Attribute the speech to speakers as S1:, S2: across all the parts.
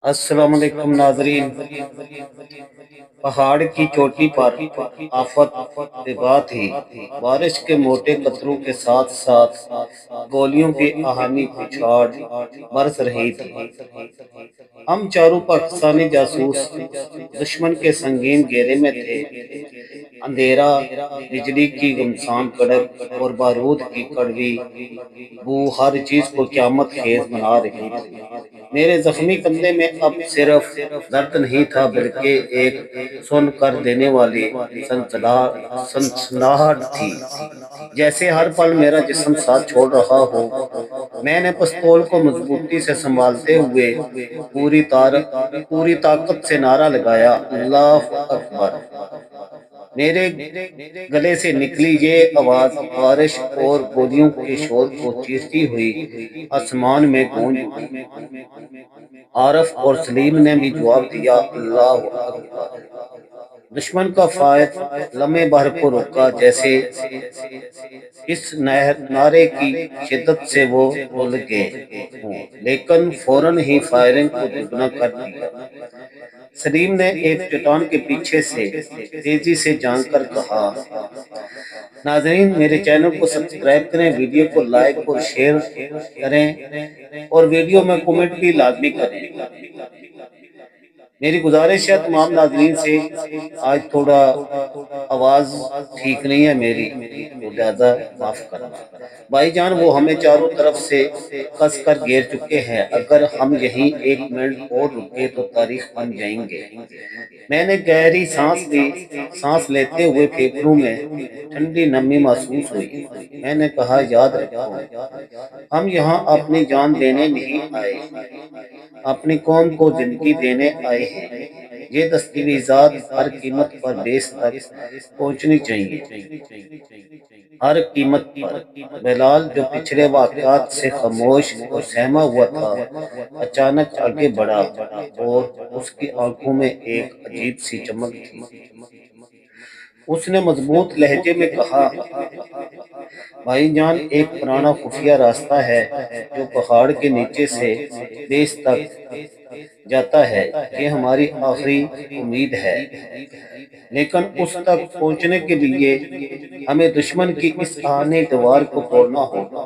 S1: السلام علیکم ناظرین، پہاڑ کی چوٹی پر آفت طبع تھی۔ بارش کے موٹے قطروں کے ساتھ ساتھ گولیوں کی آہنی پچھاڑ برس رہی تھی۔ ہم چاروں پاکستانی جاسوس دشمن کے سنگین گھیرے میں تھے۔ اندھیرا، بجلی کی گمسان کڑک اور بارود کی کڑوی بو ہر چیز کو قیامت خیز بنا رہی تھی۔ میرے زخمی کندھے میں اب صرف درد نہیں تھا بلکہ ایک سن کر دینے والی سنسناہٹ تھی، جیسے ہر پل میرا جسم ساتھ چھوڑ رہا ہو۔ میں نے پستول کو مضبوطی سے سنبھالتے ہوئے پوری طاقت سے نعرہ لگایا، اللہ اکبر۔ میرے گلے سے نکلی یہ آواز بارش اور گولیوں کے شور کو چیرتی ہوئی آسمان میں گونج اٹھی۔ عارف اور سلیم نے بھی جواب دیا، اللہ اکبر۔ دشمن کا فائر لمحے بھر کو رکا، جیسے اس نعرے کی شدت سے وہ رول گئے ہوں، لیکن فوراً ہی فائرنگ کو دگنا کر دیا۔ سلیم نے ایک چٹان کے پیچھے سے تیزی سے جھانک کر کہا، ناظرین میرے چینل کو سبسکرائب کریں، ویڈیو کو لائک اور شیئر کریں اور ویڈیو میں کومنٹ بھی لازمی کریں۔ میری گزارش ہے تمام ناظرین سے، آج تھوڑا آواز ٹھیک نہیں ہے میری، تو لہذا معاف کرنا۔ بھائی جان وہ ہمیں چاروں طرف سے کس کر گھیر چکے ہیں، اگر ہم یہیں ایک منٹ اور رکے تو تاریخ بن جائیں گے۔ میں نے گہری سانس لی، سانس لیتے ہوئے پھیپھڑوں میں ٹھنڈی نمی محسوس ہوئی۔ میں نے کہا، یاد رکھو، ہم یہاں اپنی جان دینے نہیں آئے، اپنی قوم کو زندگی دینے آئے ہیں۔ یہ دستاویزات ہر قیمت پر بیس تک پہنچنی چاہیے، ہر قیمت پر۔ بلال جو پچھلے واقعات سے خاموش اور سہما ہوا تھا، اچانک آگے بڑھا اور اس کی آنکھوں میں ایک عجیب سی چمک تھی۔ اس نے مضبوط لہجے میں کہا، بھائی جان ایک پرانا خفیہ راستہ ہے جو پہاڑ کے نیچے سے بیس تک جاتا ہے، یہ ہماری آخری امید ہے، لیکن اس تک پہنچنے کے لیے ہمیں دشمن کی اس آہنی دیوار کو توڑنا ہوگا۔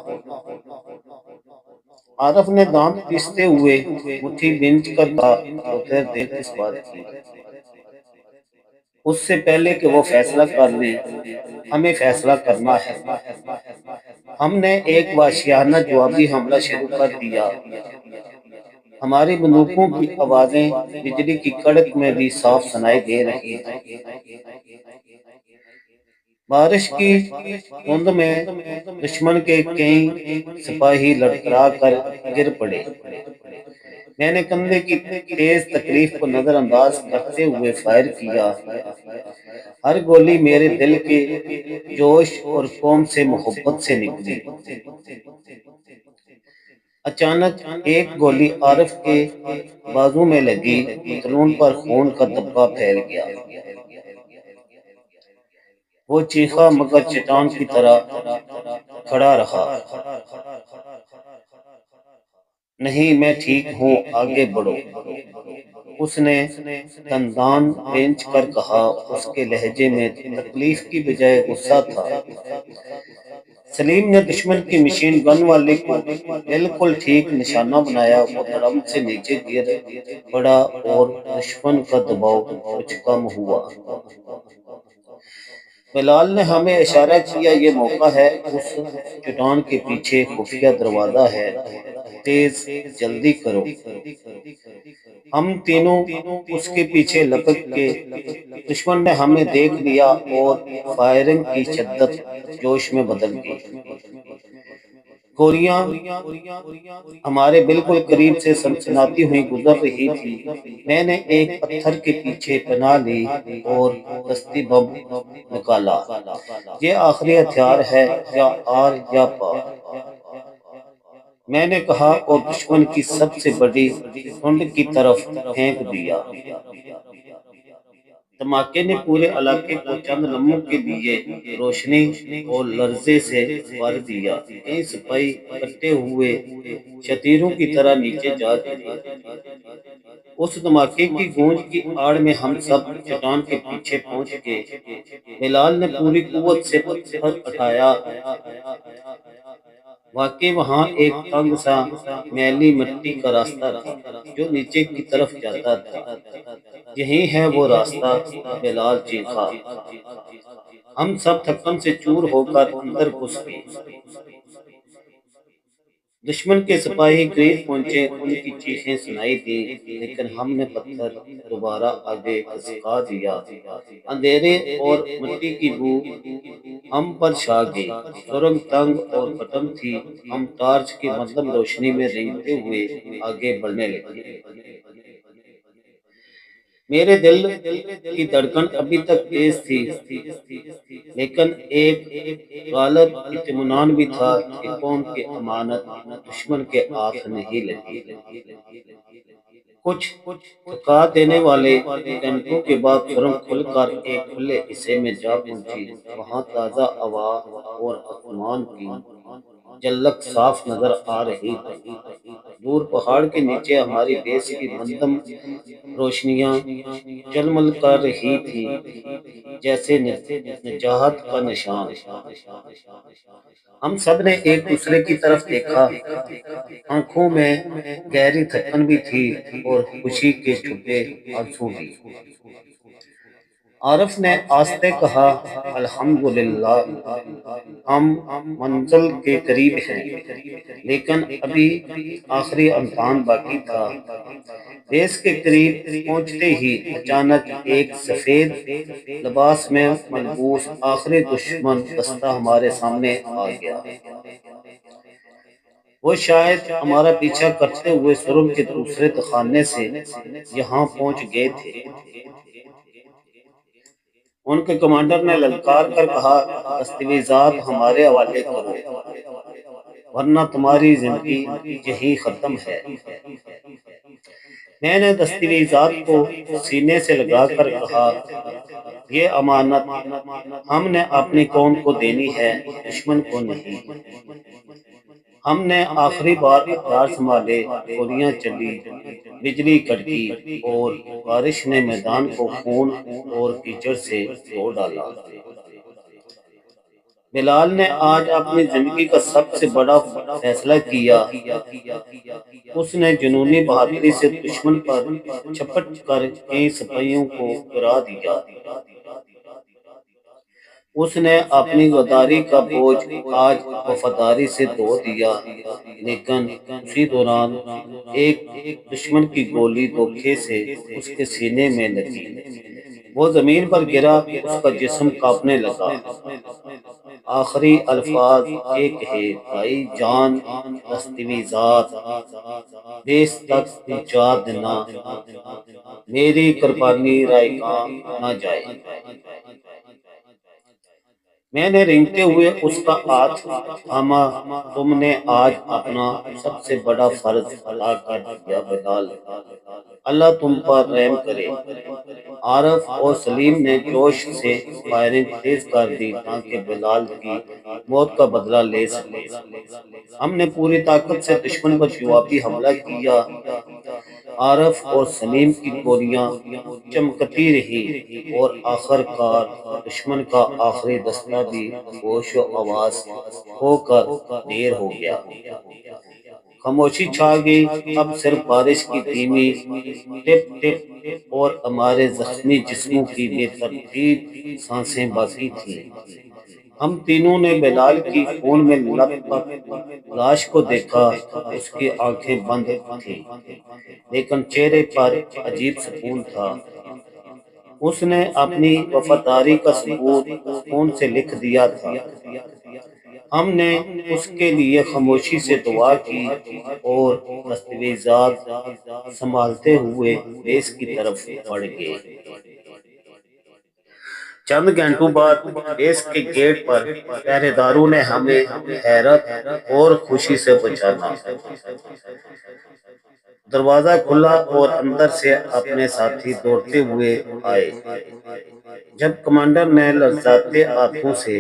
S1: عارف نے دانت پیستے ہوئے مٹھی بھینچ کر کہا، تو پھر دیر کس بات کی؟ اس سے پہلے کہ وہ فیصلہ کر لیں، ہمیں فیصلہ کرنا ہے۔ ہم نے ایک وحشیانہ جوابی حملہ شروع کر دیا۔ ہماری بندوقوں کی آوازیں بجلی کی کڑک میں بھی صاف سنائی دے رہی تھیں۔ بارش کی دھند میں دشمن کے کئی سپاہی لڑکھڑا کر گر پڑے۔ میں نے کندھے کی تیز تکلیف کو نظر انداز کرتے ہوئے فائر کیا۔ ہر گولی میرے دل کے جوش اور قوم سے محبت سے نکلی۔ اچانک ایک گولی عارف کے بازو میں لگی، پتلون پر خون کا دھبا پھیل گیا۔ وہ چیخا مگر چٹان کی طرح کھڑا رہا۔ نہیں میں ٹھیک ہوں، آگے بڑھو، اس نے دندان بھینچ کر کہا۔ اس کے لہجے میں تکلیف کی بجائے غصہ تھا۔ سلیم نے دشمن کی مشین گن والے کو بالکل ٹھیک نشانہ بنایا۔ وہ دھڑام سے نیچے گر پڑا اور دشمن کا دباؤ کچھ کم ہوا۔ بلال نے ہمیں اشارہ کیا، یہ موقع ہے، اس چٹان کے پیچھے خفیہ دروازہ ہے، تیز جلدی کرو۔ ہم تینوں اس کے پیچھے لپک کے دشمن نے ہمیں دیکھ لیا اور فائرنگ کی شدت جوش میں بدل گئی۔ گولیاں ہمارے بالکل قریب سے سنسناتی ہوئی گزر رہی تھی۔ میں نے ایک پتھر کے پیچھے پناہ لی اور دستی بم نکالا۔ یہ آخری ہتھیار ہے، یا آر یا پار، میں نے کہا اور دشمن کی سب سے بڑی سونڈ کی طرف پھینک دیا۔ دھماکے نے پورے علاقے کو چند لمحوں کے لیے روشنی اور لرزے سے بھر دیا۔ کئی سپاہی کٹے ہوئے شتیروں کی طرح نیچے جا گرے۔ اس دھماکے کی گونج کی آڑ میں ہم سب چٹان کے پیچھے پہنچ گئے۔ بلال نے پوری قوت سے پتھر اٹھایا۔ واقعی وہاں ایک تنگ سا میلی مٹی کا راستہ تھا جو نیچے کی طرف جاتا تھا۔ یہی ہے وہ راستہ، بلال چیخا۔ ہم سب تھکن سے چور ہو کر اندر گھس گئے۔ دشمن کے سپاہی قریب پہنچے، ان کی چیخیں سنائی دی، لیکن ہم نے پتھر دوبارہ آگے کھسکا دیا۔ اندھیرے اور مٹی کی بو ہم پر چھا گئی۔ سرنگ تنگ اور کٹن تھی۔ ہم ٹارچ کی مدھم روشنی میں رینگتے ہوئے آگے بڑھنے لگے۔ میرے دل کی دھڑکن ابھی تک تیز تھی، لیکن ایک غالب اطمینان بھی تھا کہ قوم کی امانت دشمن کے ہاتھ نہیں لگی۔ کچھ تھکا دینے والے گھنٹوں کے بعد سرنگ کھل کر ایک کھلے حصے میں جا پہنچی۔ وہاں تازہ ہوا اور آسمان کی جھلک صاف نظر آ رہی تھی۔ دور پہاڑ کے نیچے ہماری بیس کی مندم روشنیاں جلمل کر رہی تھی، جیسے نجات کا نشان۔ ہم سب نے ایک دوسرے کی طرف دیکھا۔ آنکھوں میں گہری تھکن بھی تھی اور خوشی کے چھپے آنسو بھی۔ عارف نے آہستہ کہا، الحمدللہ، ہم منزل کے قریب ہیں، لیکن ابھی آخری امتحان باقی تھا۔ بیس کے قریب پہنچتے ہی اچانک ایک سفید لباس میں ملبوس آخری دشمن دستہ ہمارے سامنے آ گیا۔ وہ شاید ہمارا پیچھا کرتے ہوئے سرنگ کے دوسرے تہخانے سے یہاں پہنچ گئے تھے۔ ان کے کمانڈر نے للکار کر کہا، دستاویزات ہمارے حوالے کرو، ورنہ تمہاری زندگی یہی ختم ہے۔ میں نے دستاویزات کو سینے سے لگا کر کہا، یہ امانت ہم نے اپنی قوم کو دینی ہے، دشمن کو نہیں۔ ہم نے آخری بار ہتھیار سنبھالے، گولیاں چلی، بجلی کڑکی اور بارش نے میدان کو خون اور کیچڑ سے دھو ڈالا۔ بلال نے آج اپنی زندگی کا سب سے بڑا فیصلہ کیا۔ اس نے جنونی بہادری سے دشمن پر چھپٹ کر کئی سپاہیوں کو گرا دیا۔ اس نے اپنی غداری کا بوجھ آج وفاداری سے دھو دیا، لیکن اسی دوران ایک دشمن کی گولی دھوکے سے اس کے سینے میں لگی۔ وہ زمین پر گرا، اس کا جسم کانپنے لگا۔ آخری الفاظ یہ کہے، بھائی جان، دستاویزات بیس تک پہنچا دینا، میری قربانی رائے گاں نہ جائے۔ میں نے رینگتے ہوئے اس کا ہاتھ تھاما، تم نے آج اپنا سب سے بڑا فرض ادا کر دیا بلال، اللہ تم پر رحم کرے۔ عارف اور سلیم نے جوش سے فائرنگ تیز کر دی تاکہ بلال کی موت کا بدلہ لے سکے۔ ہم نے پوری طاقت سے دشمن پر جوابی حملہ کیا۔ عارف اور سلیم کی گولیاں چمکتی رہی اور آخر کار دشمن کا آخری دستہ بھی ہوش و آواز کھو کر ڈھیر ہو گیا۔ خاموشی چھا گئی، اب صرف بارش کی دھیمی ٹپ ٹپ اور ہمارے زخمی جسموں کی بے ترتیب سانسیں باقی تھیں۔ ہم تینوں نے بلال کی خون میں لت پت لاش کو دیکھا۔ اس کی آنکھیں بند تھیں، لیکن چہرے پر عجیب سکون تھا۔ اس نے اپنی وفاداری کا ثبوت خون سے لکھ دیا تھا۔ ہم نے اس کے لیے خاموشی سے دعا کی اور دستاویزات سنبھالتے ہوئے بیس کی طرف بڑھ گئے۔ چند گھنٹوں بعد بیس کے گیٹ پر پہرے داروں نے ہمیں حیرت اور خوشی سے پہچانا۔ دروازہ کھلا اور اندر سے اپنے ساتھی دوڑتے ہوئے آئے۔ جب کمانڈر نے لرزاتے ہاتھوں سے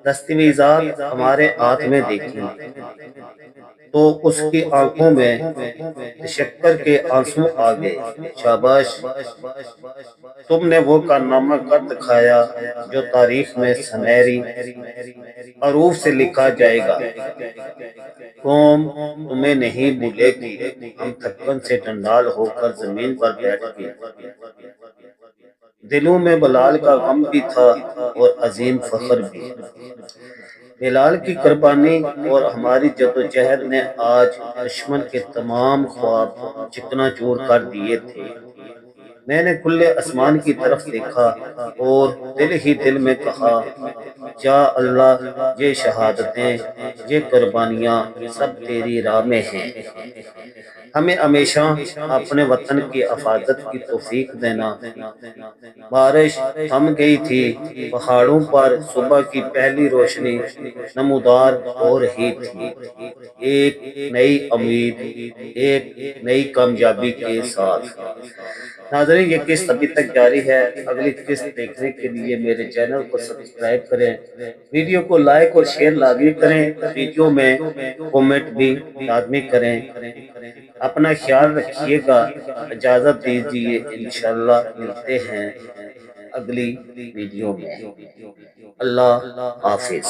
S1: دستاویزات ہمارے ہاتھ میں دیکھی تو اس کی آنکھوں میں تشکر کے آنسو آ گئے۔ شاباش، تم نے وہ کارنامہ کر دکھایا جو تاریخ میں سنہری حروف سے لکھا جائے گا۔ قوم تمہیں نہیں بھولے گی۔ ہم تھکن سے ٹنڈال ہو کر زمین پر بیٹھ گئے۔ دلوں میں بلال کا غم بھی تھا اور عظیم فخر بھی۔ بلال کی قربانی اور ہماری جدوجہد نے آج دشمن کے تمام خواب چکنا چور کر دیے تھے۔ میں نے کھلے آسمان کی طرف دیکھا اور دل ہی دل میں کہا، یا اللہ، یہ شہادتیں، یہ قربانیاں سب تیری راہ میں ہیں۔ ہمیں ہمیشہ اپنے وطن کی حفاظت کی توفیق دینا۔ بارش تھم گئی تھی، پہاڑوں پر صبح کی پہلی روشنی نمودار ہو رہی تھی، ایک نئی امید، ایک نئی کامیابی کے ساتھ۔ ناظرین، یہ قسط ابھی تک جاری ہے۔ اگلی قسط دیکھنے کے لیے میرے چینل کو سبسکرائب کریں، ویڈیو کو لائک اور شیئر لازمی کریں، ویڈیو میں کومنٹ بھی لازمی کریں۔ اپنا خیال رکھیے گا، اجازت دیجیے، انشاءاللہ ملتے ہیں اگلی ویڈیو میں۔ اللہ حافظ۔